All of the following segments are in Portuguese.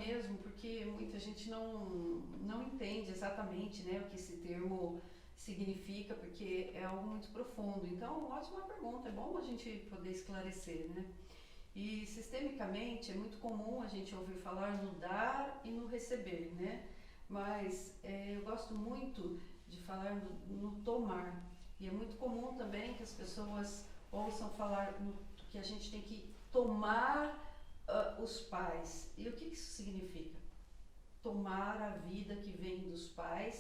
mesmo, porque muita gente não entende exatamente, né, o que esse termo significa, porque é algo muito profundo. Então, ótima pergunta, é bom a gente poder esclarecer, né? E sistemicamente é muito comum a gente ouvir falar no dar e no receber, né? Mas eu gosto muito de falar no tomar. E é muito comum também que as pessoas ouçam falar que a gente tem que tomar os pais. E o que isso significa? Tomar a vida que vem dos pais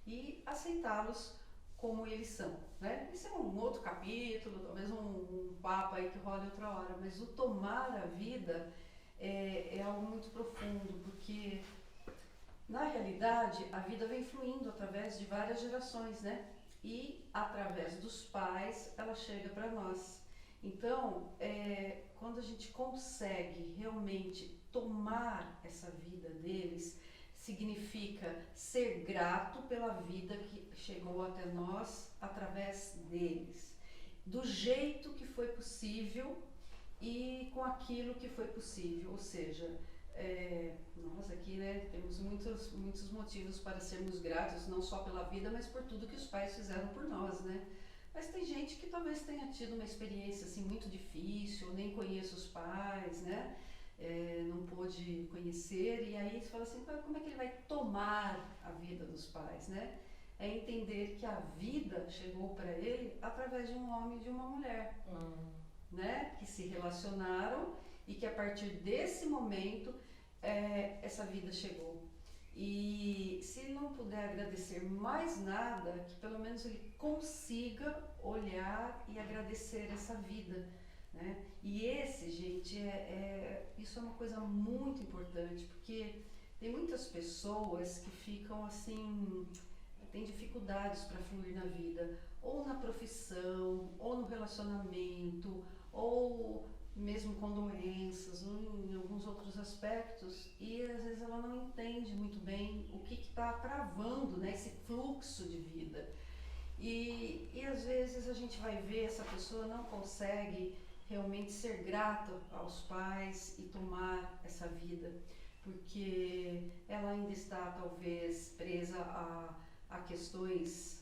e aceitá-los como eles são, né? Isso é um outro capítulo, talvez um papo aí que role outra hora, mas o tomar a vida é algo muito profundo, porque na realidade a vida vem fluindo através de várias gerações, né? E através dos pais ela chega para nós. Então, quando a gente consegue realmente tomar essa vida deles, significa ser grato pela vida que chegou até nós através deles, do jeito que foi possível e com aquilo que foi possível, ou seja, nós aqui, né, temos muitos motivos para sermos gratos, não só pela vida, mas por tudo que os pais fizeram por nós, né? Mas tem gente que talvez tenha tido uma experiência assim muito difícil, nem conheça os pais, né? Não pôde conhecer, e aí você fala assim, como é que ele vai tomar a vida dos pais, né? É entender que a vida chegou para ele através de um homem e de uma mulher, né? Que se relacionaram e que a partir desse momento essa vida chegou. E se não puder agradecer mais nada, que pelo menos ele consiga olhar e agradecer essa vida, né? E gente, isso é uma coisa muito importante, porque tem muitas pessoas que ficam assim, têm dificuldades para fluir na vida, ou na profissão, ou no relacionamento, ou mesmo com doenças, ou em alguns outros aspectos, e às vezes ela não entende muito bem o que está travando, né, esse fluxo de vida. E às vezes a gente vai ver essa pessoa não consegue realmente ser grata aos pais e tomar essa vida, porque ela ainda está talvez presa a questões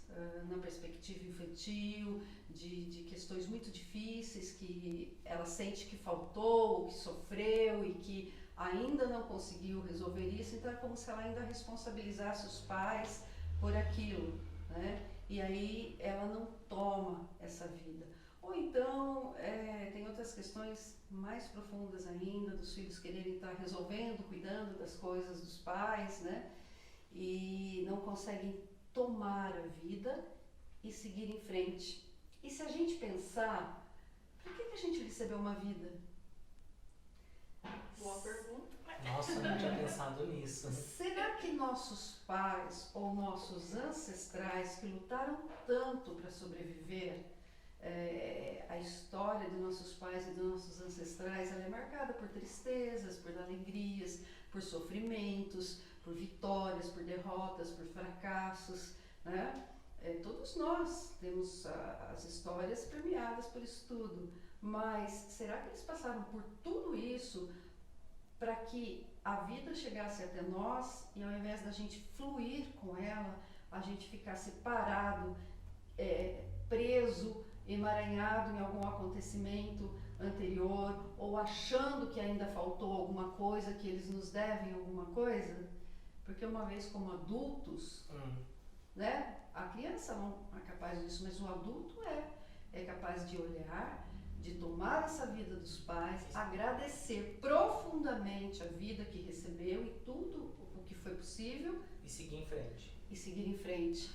na perspectiva infantil, de questões muito difíceis que ela sente que faltou, que sofreu e que ainda não conseguiu resolver isso, então é como se ela ainda responsabilizasse os pais por aquilo, né? E aí ela não toma essa vida. Ou então tem outras questões mais profundas ainda, dos filhos quererem estar resolvendo, cuidando das coisas dos pais, né? E não conseguem tomar a vida e seguir em frente. E se a gente pensar, por que a gente recebeu uma vida? Boa pergunta. Nossa, eu não tinha pensado nisso. Será que nossos pais ou nossos ancestrais que lutaram tanto para sobreviver, a história de nossos pais e de nossos ancestrais, ela é marcada por tristezas, por alegrias, por sofrimentos, por vitórias, por derrotas, por fracassos, né? Todos nós temos as histórias permeadas por isso tudo, mas será que eles passaram por tudo isso para que a vida chegasse até nós e ao invés da gente fluir com ela, a gente ficasse parado, preso, emaranhado em algum acontecimento anterior, ou achando que ainda faltou alguma coisa, que eles nos devem alguma coisa? Porque uma vez como adultos, né, a criança não é capaz disso, mas o adulto é capaz de olhar, de tomar essa vida dos pais, agradecer profundamente a vida que recebeu e tudo o que foi possível. E seguir em frente. E seguir em frente.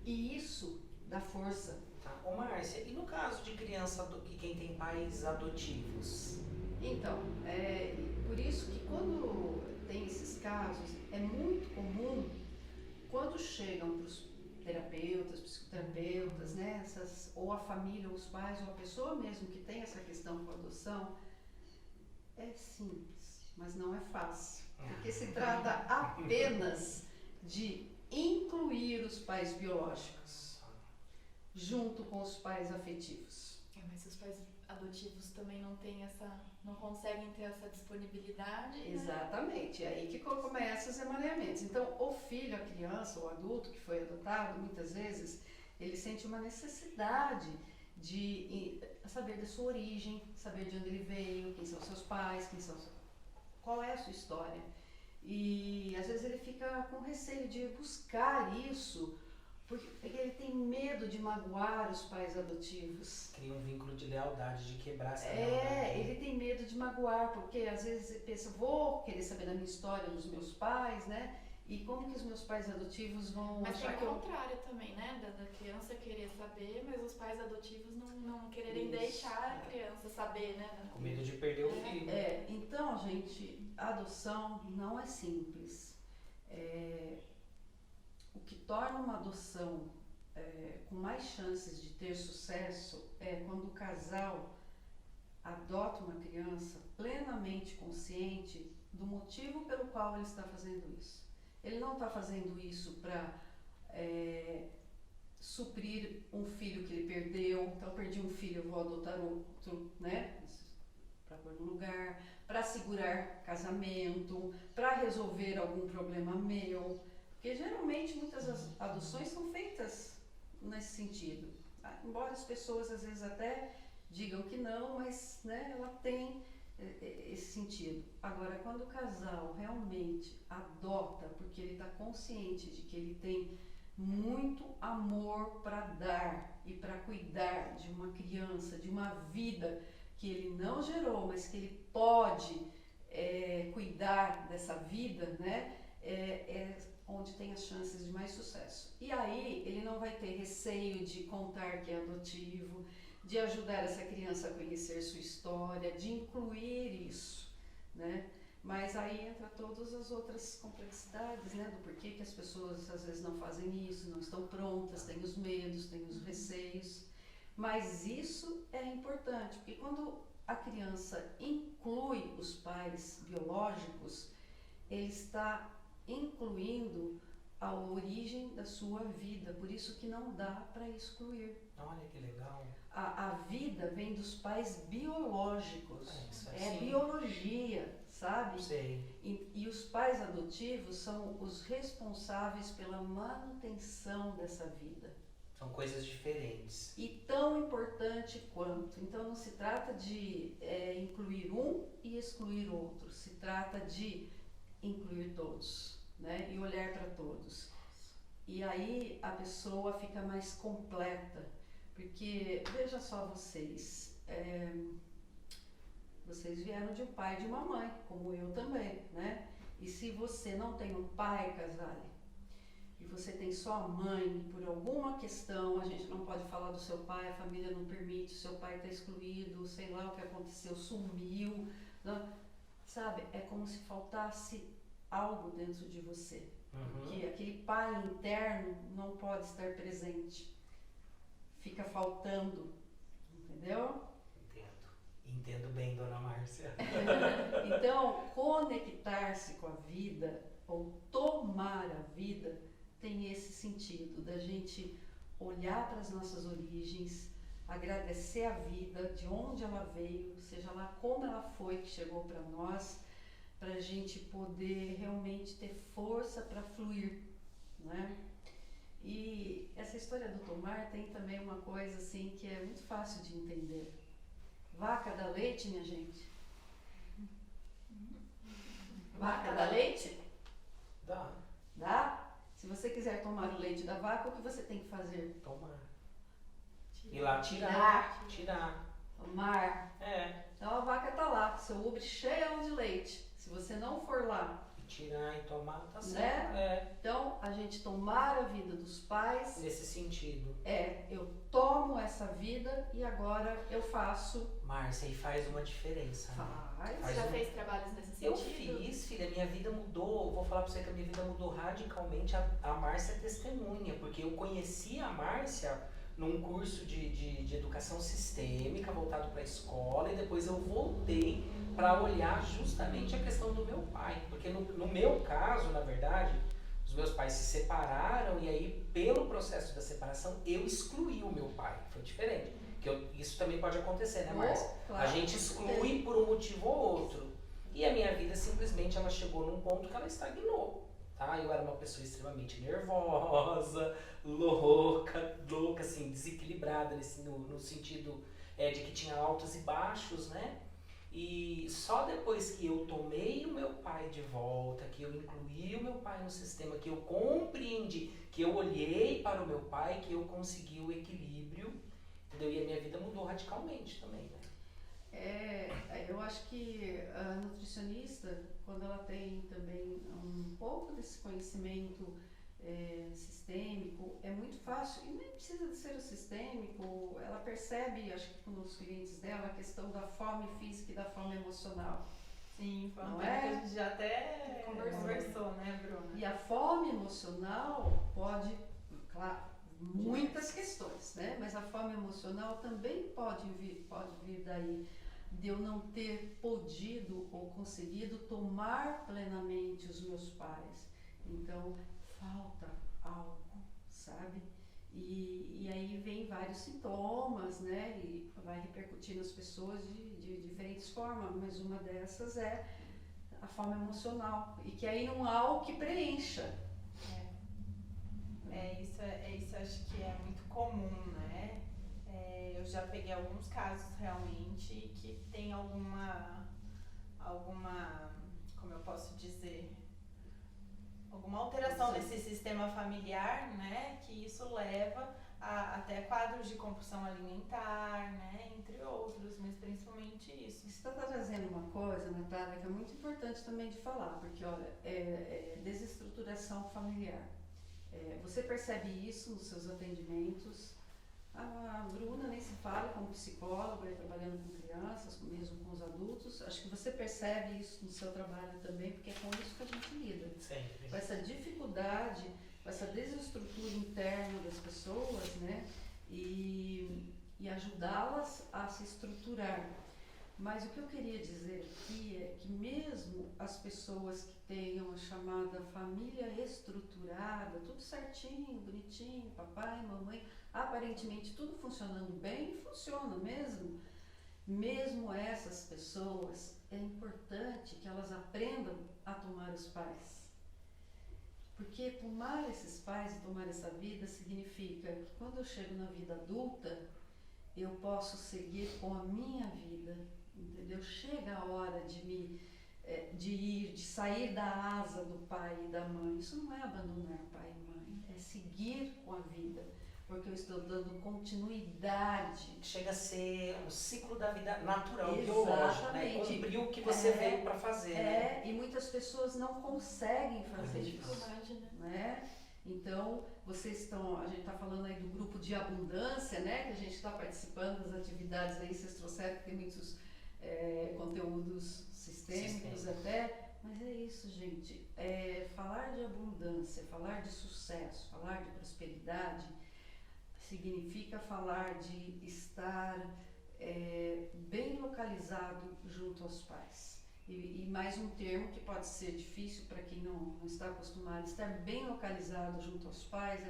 E isso dá força. Tá. Ô Márcia, e no caso de criança que quem tem pais adotivos? Então, por isso que quando tem esses casos, é muito comum, quando chegam para os terapeutas, psicoterapeutas, né, ou a família, ou os pais, ou a pessoa mesmo que tem essa questão com a adoção, é simples, mas não é fácil, porque se trata apenas de incluir os pais biológicos junto com os pais afetivos. Mas os pais adotivos também não conseguem ter essa disponibilidade. Exatamente, é aí que começam os emaranhamentos. Então, o filho, a criança, o adulto que foi adotado, muitas vezes, ele sente uma necessidade de saber da sua origem, saber de onde ele veio, quem são seus pais, qual é a sua história. E às vezes ele fica com receio de buscar isso, porque ele tem medo de magoar os pais adotivos. Cria um vínculo de lealdade, de quebrar essa lealdade. Ele tem medo de magoar, porque às vezes ele pensa, vou querer saber da minha história, dos meus pais, né? E como que os meus pais adotivos vão mas achar tem que o contrário também, né? Da criança querer saber, mas os pais adotivos não quererem Isso. deixar a criança saber, né? Com medo de perder o filho. Então, gente, a adoção não é simples. O que torna uma adoção com mais chances de ter sucesso é quando o casal adota uma criança plenamente consciente do motivo pelo qual ele está fazendo isso. Ele não está fazendo isso para suprir um filho que ele perdeu. Então, eu perdi um filho, eu vou adotar outro, né? Para pôr no lugar, para segurar casamento, para resolver algum problema meu. Porque geralmente muitas adoções são feitas nesse sentido. Embora as pessoas às vezes até digam que não, mas né, ela tem esse sentido. Agora, quando o casal realmente adota, porque ele está consciente de que ele tem muito amor para dar e para cuidar de uma criança, de uma vida que ele não gerou, mas que ele pode cuidar dessa vida, né? Onde tem as chances de mais sucesso. E aí ele não vai ter receio de contar que é adotivo, de ajudar essa criança a conhecer sua história, de incluir isso, né? Mas aí entra todas as outras complexidades, né? Do porquê que as pessoas às vezes não fazem isso, não estão prontas, têm os medos, têm os receios. Mas isso é importante, porque quando a criança inclui os pais biológicos, ele está incluindo a origem da sua vida, por isso que não dá para excluir. Olha que legal. A vida vem dos pais biológicos, assim. Biologia, sabe? Sei. E os pais adotivos são os responsáveis pela manutenção dessa vida. São coisas diferentes. E tão importante quanto. Então não se trata de incluir um e excluir outro, se trata de incluir todos, né? E olhar para todos. E aí a pessoa fica mais completa, porque veja só vocês, vocês vieram de um pai e de uma mãe, como eu também, né? E se você não tem um pai, Casale, e você tem só a mãe, por alguma questão, a gente não pode falar do seu pai, a família não permite, o seu pai está excluído, sei lá o que aconteceu, sumiu, não, sabe? É como se faltasse algo dentro de você, porque aquele pai interno não pode estar presente, fica faltando, entendeu? Entendo bem, dona Márcia. Então, conectar-se com a vida, ou tomar a vida, tem esse sentido, da gente olhar para as nossas origens, agradecer a vida, de onde ela veio, seja lá como ela foi que chegou para nós, para a gente poder realmente ter força para fluir, né? E essa história do tomar tem também uma coisa assim que é muito fácil de entender. Vaca dá leite, minha gente? Vaca dá leite? Dá. Dá? Se você quiser tomar o leite da vaca, o que você tem que fazer? Tomar. Ir lá tirar. Tomar. Então a vaca tá lá, seu ubre cheio de leite. Se você não for lá tirar e tomar, tá certo. Né? Então, a gente tomar a vida dos pais. Nesse sentido. Eu tomo essa vida e agora eu faço. Márcia, e faz uma diferença. Você já fez trabalhos nesse sentido? Eu fiz, filha. Minha vida mudou. Vou falar pra você que a minha vida mudou radicalmente. A Márcia é testemunha, porque eu conheci a Márcia num curso de educação sistêmica voltado para a escola, e depois eu voltei para olhar justamente a questão do meu pai, porque no meu caso, na verdade, Os meus pais se separaram e aí, pelo processo da separação, eu excluí o meu pai. Foi diferente. Isso também pode acontecer, né, Márcia? Claro, A gente exclui por um motivo ou outro. E a minha vida simplesmente ela chegou num ponto que ela estagnou. Tá? Eu era uma pessoa extremamente nervosa, louca, assim, desequilibrada no sentido de que tinha altos e baixos, né? E só depois que eu tomei o meu pai de volta, que eu incluí o meu pai no sistema, que eu compreendi, que eu olhei para o meu pai, que eu consegui o equilíbrio, entendeu? E a minha vida mudou radicalmente também, né? Eu acho que a nutricionista, quando ela tem também um pouco desse conhecimento sistêmico, é muito fácil, e nem precisa de ser o sistêmico, ela percebe, acho que com os clientes dela, a questão da fome física e da fome emocional. Sim, foi Não uma é? coisa que a gente já até conversou, né, Bruna? E a fome emocional pode, claro, muitas questões, né? Mas a fome emocional também pode vir daí de eu não ter podido ou conseguido tomar plenamente os meus pais. Então, falta algo, sabe? E aí vem vários sintomas, né? E vai repercutir nas pessoas de diferentes formas, mas uma dessas é a fome emocional. E que aí não há o que preencha. Isso acho que é muito comum, né? Eu já peguei alguns casos realmente que tem alguma, como eu posso dizer, alguma alteração nesse sistema familiar, né? Que isso leva a até quadros de compulsão alimentar, né? Entre outros, mas principalmente isso. Você está trazendo uma coisa, Natália, que é muito importante também de falar, porque olha, desestruturação familiar. Você percebe isso nos seus atendimentos. A Bruna nem se fala como psicóloga, trabalhando com crianças, mesmo com os adultos. Acho que você percebe isso no seu trabalho também, porque é com isso que a gente lida. Sempre. Com essa dificuldade, com essa desestrutura interna das pessoas, né? E ajudá-las a se estruturar. Mas o que eu queria dizer aqui é que mesmo as pessoas que tenham a chamada família estruturada, tudo certinho, bonitinho, papai, mamãe, aparentemente tudo funcionando bem, e funciona mesmo essas pessoas, é importante que elas aprendam a tomar os pais. Porque tomar esses pais e tomar essa vida significa que quando eu chego na vida adulta, eu posso seguir com a minha vida, entendeu? Chega a hora de sair da asa do pai e da mãe. Isso não é abandonar pai e mãe, é seguir com a vida, porque eu estou dando continuidade. Chega a ser o ciclo da vida natural, Exatamente. biológico, né? Cumprir o que você veio para fazer, né? E muitas pessoas não conseguem fazer isso, Dificuldade, né? Então, a gente está falando aí do grupo de abundância, né? Que a gente está participando das atividades aí, vocês trouxeram, que tem muitos conteúdos sistêmicos até, mas é isso, gente. Falar de abundância, falar de sucesso, falar de prosperidade, significa falar de estar bem localizado junto aos pais. E mais um termo que pode ser difícil para quem não está acostumado, estar bem localizado junto aos pais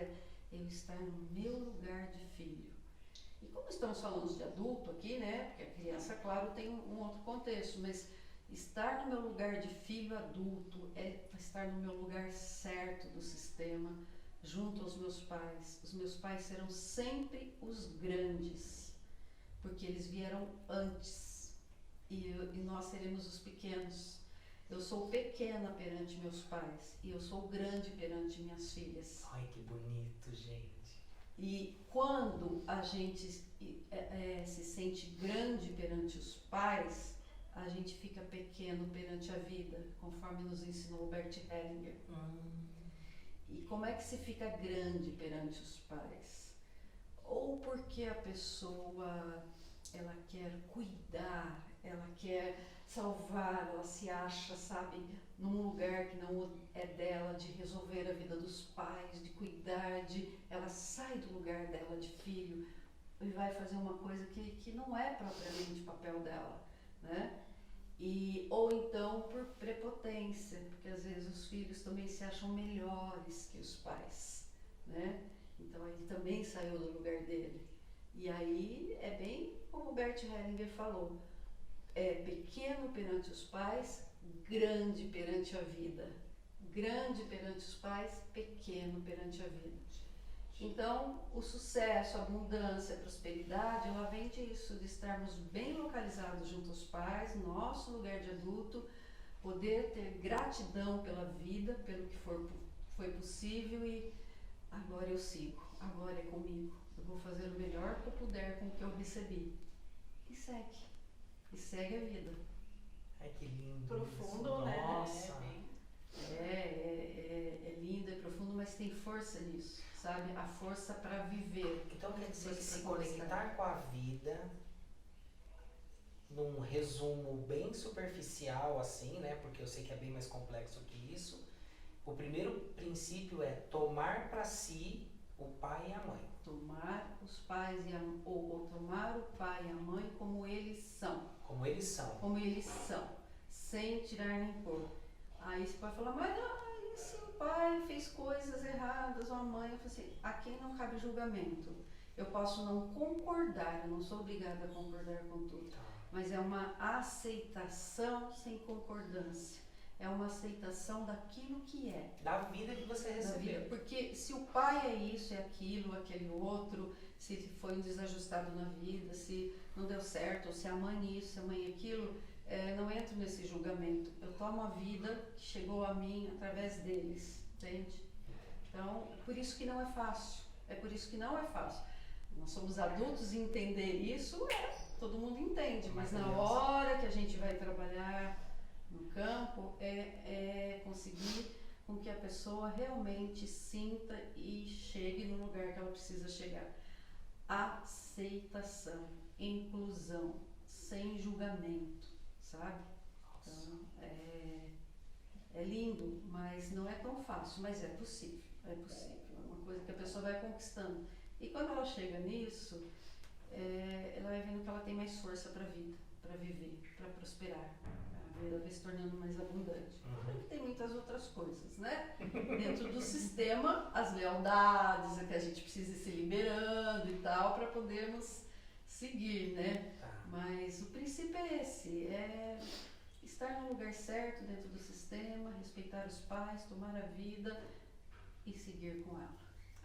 eu estar no meu lugar de filho. E como estamos falando de adulto aqui, né, porque a criança, claro, tem um outro contexto, mas estar no meu lugar de filho adulto é estar no meu lugar certo do sistema, junto aos meus pais. Os meus pais serão sempre os grandes, porque eles vieram antes. E nós seremos os pequenos. Eu sou pequena perante meus pais e eu sou grande perante minhas filhas. Ai, que bonito, gente. E quando a gente se sente grande perante os pais, a gente fica pequeno perante a vida, conforme nos ensinou Bert Hellinger. E como é que se fica grande perante os pais? Ou porque a pessoa ela quer cuidar, ela quer salvar, ela se acha, sabe, num lugar que não é dela, de resolver a vida dos pais, de cuidar, ela sai do lugar dela de filho e vai fazer uma coisa que não é propriamente papel dela, né? ou então por prepotência, porque às vezes os filhos também se acham melhores que os pais, né? Então ele também saiu do lugar dele. E aí é bem como o Bert Hellinger falou, é pequeno perante os pais, grande perante a vida. Grande perante os pais, pequeno perante a vida. Então, o sucesso, a abundância, a prosperidade, ela vem disso, de estarmos bem localizados junto aos pais, nosso lugar de adulto, poder ter gratidão pela vida, pelo que foi possível e agora eu sigo, agora é comigo. Eu vou fazer o melhor que eu puder com o que eu recebi. E segue a vida. Ai, que lindo. Profundo, isso. né? Nossa. É lindo, é profundo, mas tem força nisso, sabe? A força para viver. Então quer dizer que Força se pra conquistar. conectar com a vida, num resumo bem superficial assim, né? Porque eu sei que é bem mais complexo que isso. O primeiro princípio é tomar para si o pai e a mãe. Tomar os pais ou tomar o pai e a mãe como eles são. Como eles são. Como eles são, sem tirar nem pôr. Aí você pode falar, mas e se o pai fez coisas erradas ou a mãe? Eu falo assim, a quem não cabe julgamento. Eu posso não concordar, eu não sou obrigada a concordar com tudo. Mas é uma aceitação sem concordância. É uma aceitação daquilo que é. Da vida que você recebeu. Porque se o pai é isso, é aquilo, aquele outro, se foi um desajustado na vida, se não deu certo, ou se a mãe isso, se a mãe aquilo, não entro nesse julgamento. Eu tomo a vida que chegou a mim através deles, entende? Então, por isso que não é fácil. É por isso que não é fácil. Nós somos adultos e entender isso, todo mundo entende, mas na hora que a gente vai trabalhar no campo, é conseguir com que a pessoa realmente sinta e chegue no lugar que ela precisa chegar. Aceitação, inclusão, sem julgamento, sabe? Então, é lindo, mas não é tão fácil, mas é possível, é possível. É uma coisa que a pessoa vai conquistando. E quando ela chega nisso, ela vai vendo que ela tem mais força para a vida, para viver, para prosperar. A vida vai se tornando mais abundante. Porque tem muitas outras coisas, né? Dentro do sistema, as lealdades, que a gente precisa ir se liberando e tal, para podermos seguir, né? Mas o princípio é esse, estar no lugar certo dentro do sistema, respeitar os pais, tomar a vida e seguir com ela.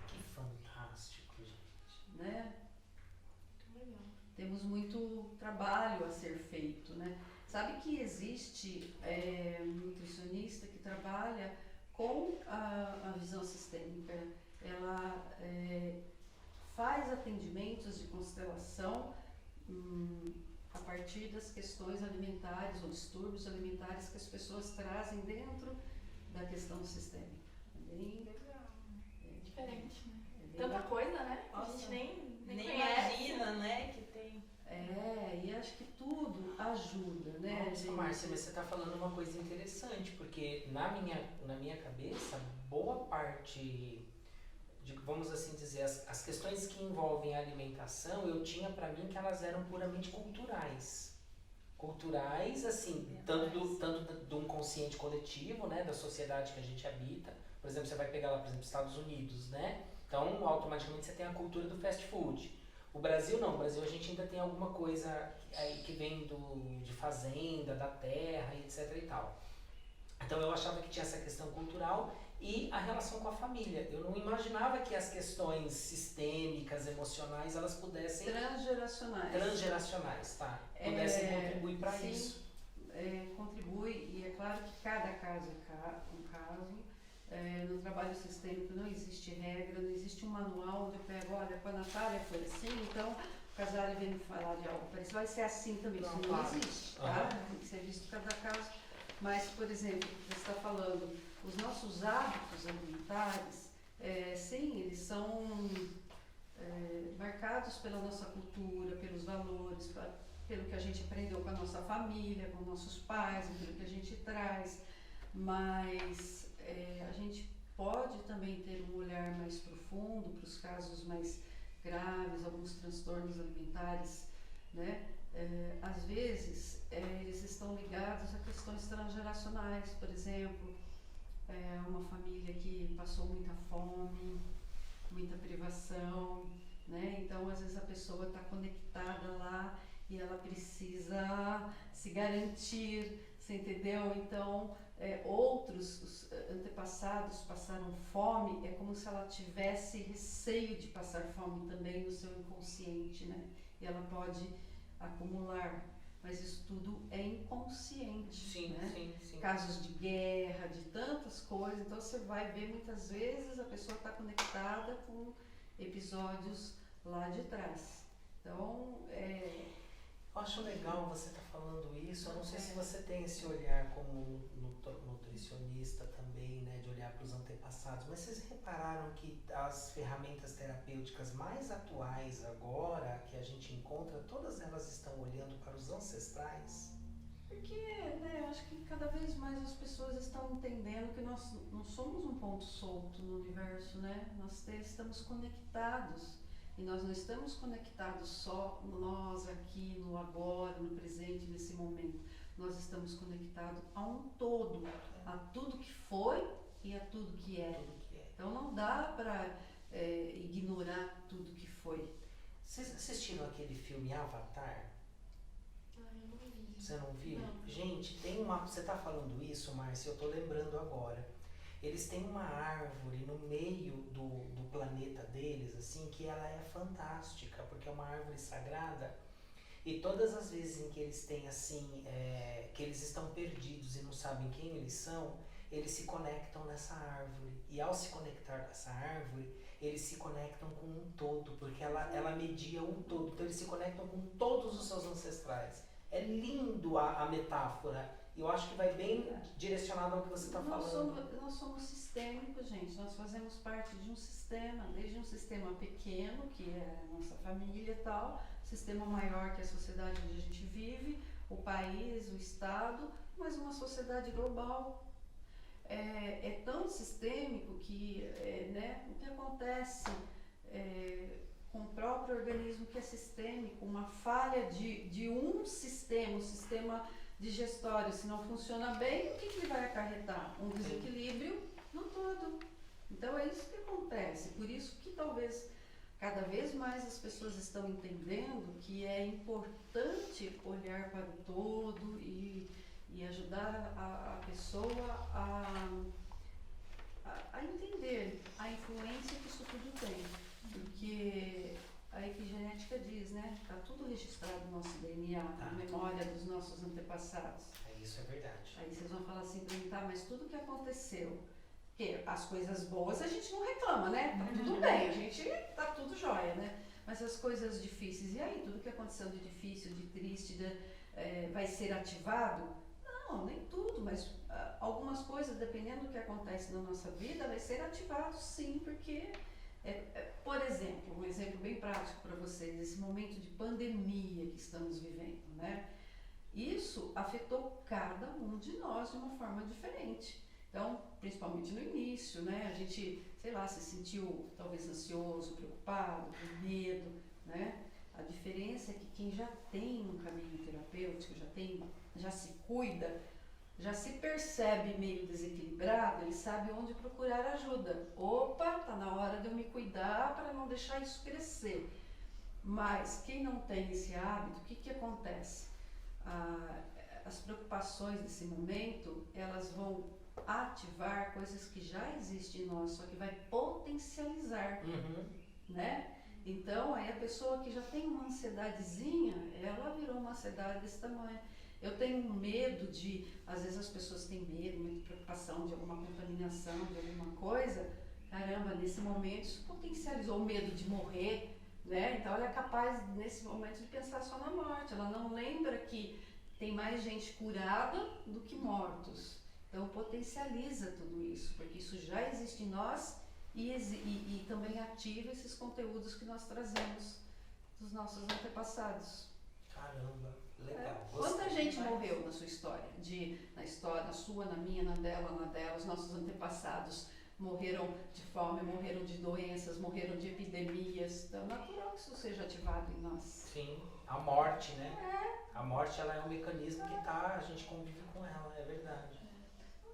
Que fantástico, gente. Né? Muito legal. Temos muito trabalho a ser feito, né? Sabe que existe nutricionista que trabalha com a visão sistêmica. Ela faz atendimentos de constelação a partir das questões alimentares ou distúrbios alimentares que as pessoas trazem dentro da questão sistêmica. Bem Legal. Diferente, né? bem Tanta bacana. coisa, né? Nossa, A gente nem Nem conhece. imagina, né, que tem. E acho que tudo ajuda, né? Nossa, gente? Márcia, mas você está falando uma coisa interessante, porque na minha cabeça, boa parte de, vamos assim dizer, as questões que envolvem a alimentação, eu tinha para mim que elas eram puramente culturais. Culturais, assim, tanto de um consciente coletivo, né, da sociedade que a gente habita. Por exemplo, você vai pegar lá, por exemplo, Estados Unidos, né? Então, automaticamente você tem a cultura do fast food. O Brasil não, o Brasil a gente ainda tem alguma coisa aí que vem de fazenda, da terra, etc e tal. Então eu achava que tinha essa questão cultural e a relação com a família. Eu não imaginava que as questões sistêmicas, emocionais, elas pudessem... Transgeracionais, tá? Pudessem contribuir para isso. Contribui, e é claro que cada caso é um caso. No trabalho sistêmico não existe regra, não existe um manual onde eu pego, olha, com a Natália foi assim, então o Casale vem me falar de algo parecido, vai ser assim também. Isso não existe, tá? Tem que ser visto cada caso. Mas, por exemplo, você está falando, os nossos hábitos alimentares, sim, eles são marcados pela nossa cultura, pelos valores, pelo que a gente aprendeu com a nossa família, com nossos pais, pelo que a gente traz, mas a gente pode também ter um olhar mais profundo para os casos mais graves, alguns transtornos alimentares, né? Às vezes eles estão ligados família que passou muita fome, muita privação, né? Então, às vezes a pessoa está conectada lá e ela precisa se garantir, você entendeu? Então, outros os antepassados passaram fome, é como se ela tivesse receio de passar fome também no seu inconsciente, né? E ela pode acumular, mas isso tudo é inconsciente, Sim, né? sim. Casos de guerra, de tantas coisas, então você vai ver muitas vezes a pessoa está conectada com episódios lá de trás. Então, Eu acho legal você estar falando isso. Eu não sei se você tem esse olhar como nutricionista também, né, de olhar para os antepassados, mas vocês repararam que as ferramentas terapêuticas mais atuais agora, que a gente encontra, todas elas estão olhando para os ancestrais? porque, né, eu acho que cada vez mais as pessoas estão entendendo que nós não somos um ponto solto no universo, né? Nós estamos conectados. E nós não estamos conectados só nós aqui, no agora, no presente, nesse momento. Nós estamos conectados a um todo, a tudo que foi e a tudo que é. Então não dá para ignorar tudo que foi. Vocês assistiram aquele filme Avatar? Eu não vi. Você não viu? Não. Gente, tem uma... Você tá falando isso, Márcia, eu tô lembrando agora. Eles têm uma árvore no meio do planeta deles, assim, que ela é fantástica, porque é uma árvore sagrada. E todas as vezes em que eles têm, assim, que eles estão perdidos e não sabem quem eles são, eles se conectam nessa árvore. E ao se conectar com essa árvore, eles se conectam com um todo, porque ela media um todo. Então eles se conectam com todos os seus ancestrais. É lindo a metáfora. E eu acho que vai bem direcionado ao que você está falando. Nós somos sistêmicos, gente. Nós fazemos parte de um sistema, desde um sistema pequeno, que é a nossa família e tal, sistema maior, que é a sociedade onde a gente vive, o país, o Estado, mas uma sociedade global. É tão sistêmico que, né, o que acontece com o próprio organismo que é sistêmico, uma falha de um sistema, o sistema digestório, se não funciona bem, o que ele vai acarretar? Um desequilíbrio no todo. Então é isso que acontece. Por isso que talvez cada vez mais as pessoas estão entendendo que é importante olhar para o todo e ajudar a pessoa a entender a influência que isso tudo tem. Porque a epigenética diz, né? Está tudo registrado no nosso DNA, na memória dos nossos antepassados. Isso é verdade. Aí vocês vão falar assim para mim, tá, mas tudo que aconteceu, porque as coisas boas a gente não reclama, né? Tá tudo bem, a gente tá tudo jóia, né? Mas as coisas difíceis, e aí? Tudo que aconteceu de difícil, de triste, vai ser ativado? Não, nem tudo, mas algumas coisas, dependendo do que acontece na nossa vida, vai ser ativado sim, porque... por exemplo, um exemplo bem prático para vocês, esse momento de pandemia que estamos vivendo, né? Isso afetou cada um de nós de uma forma diferente. Então, principalmente no início, né? A gente, sei lá, se sentiu talvez ansioso, preocupado, com medo, né? A diferença é que quem já tem um caminho terapêutico, já se cuida, já se percebe meio desequilibrado, ele sabe onde procurar ajuda. Opa, tá na hora de eu me cuidar para não deixar isso crescer. Mas quem não tem esse hábito, o que acontece? As preocupações desse momento, elas vão ativar coisas que já existem em nós, só que vai potencializar, né? Então, aí a pessoa que já tem uma ansiedadezinha, ela virou uma ansiedade desse tamanho. Eu tenho medo às vezes as pessoas têm medo, muita preocupação de alguma contaminação, de alguma coisa. Caramba, nesse momento isso potencializou o medo de morrer, né? Então ela é capaz, nesse momento, de pensar só na morte. Ela não lembra que tem mais gente curada do que mortos. Então potencializa tudo isso, porque isso já existe em nós e também ativa esses conteúdos que nós trazemos dos nossos antepassados. Caramba, legal. Quanta gente morreu na sua história? Na sua, na minha, na dela, os nossos antepassados morreram de fome, morreram de doenças, morreram de epidemias. Então é natural que isso seja ativado em nós. Sim, a morte, né? A morte, ela é um mecanismo que a gente convive com ela, é verdade.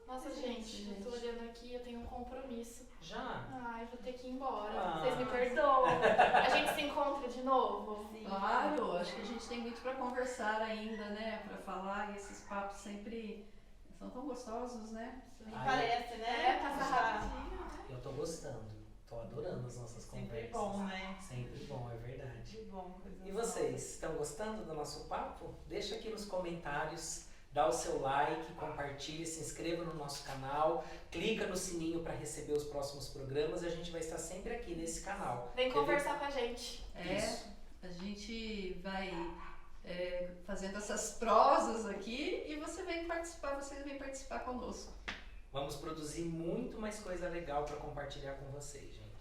Nossa, gente, eu tô olhando aqui, eu tenho compromisso. Já? Ai, vou ter que ir embora. Ah. Vocês me perdoam? A gente se encontra de novo? Sim. Claro, acho que a gente tem muito para conversar ainda, né? Para falar, e esses papos sempre são tão gostosos, né? Nem Ai, parece, né? Passa Já- rapidinho, né? Eu tô gostando. Tô adorando as nossas Sempre conversas. bom, né? Sempre bom, é verdade. Que bom, coisas E vocês, estão gostando do nosso papo? Deixa aqui nos comentários, dá o seu like, compartilhe, se inscreva no nosso canal, clica no sininho para receber os próximos programas. A gente vai estar sempre aqui nesse canal. Vem conversar com a gente. Isso. A gente vai fazendo essas prosas aqui e você vem participar conosco. Vamos produzir muito mais coisa legal para compartilhar com vocês, gente.